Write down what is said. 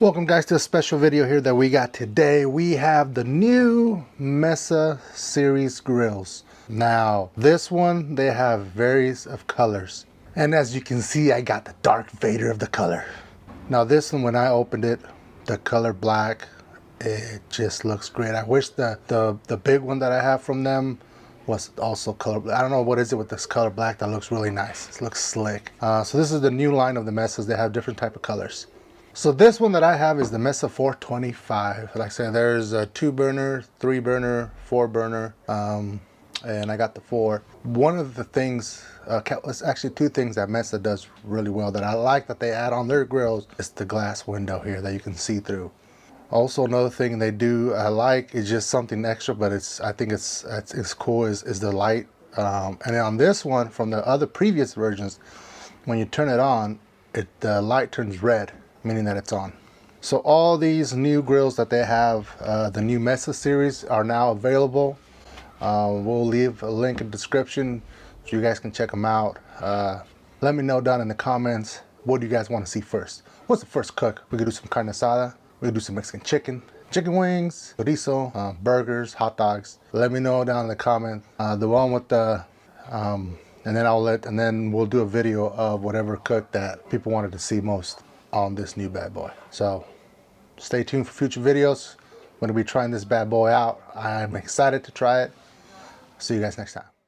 Welcome guys to a special video here that we got today. We have the new Mesa series grills. Now this one, they have various of colors. And as you can see, I got the Darth Vader of the color. Now this one, when I opened it, the color black, it just looks great. I wish the big one that I have from them was also color. I don't know what is it with this color black that looks really nice. It looks slick. So this is the new line of the Mesas. They have different type of colors. So this one that I have is the Mesa 425. Like I said, there's a 2-burner, 3-burner, 4-burner, and I got the 4. One of the things, it's actually 2 things that Mesa does really well that I like that they add on their grills is the glass window here that you can see through. Also, another thing they do I like is just something extra, but I think it's cool is the light. And then on this one, from the other previous versions, when you turn it on, the light turns red, meaning that it's on. So all these new grills that they have, the new Mesa series, are now available. We'll leave a link in the description so you guys can check them out. Let me know down in the comments, what do you guys want to see first? What's the first cook? We could do some carne asada, we could do some Mexican chicken wings, chorizo, burgers, hot dogs. Let me know down in the comments. The one with the and then we'll do a video of whatever cook that people wanted to see most on this new bad boy. So stay tuned for future videos. I'm going to be trying this bad boy out. I'm excited to try it. See you guys next time.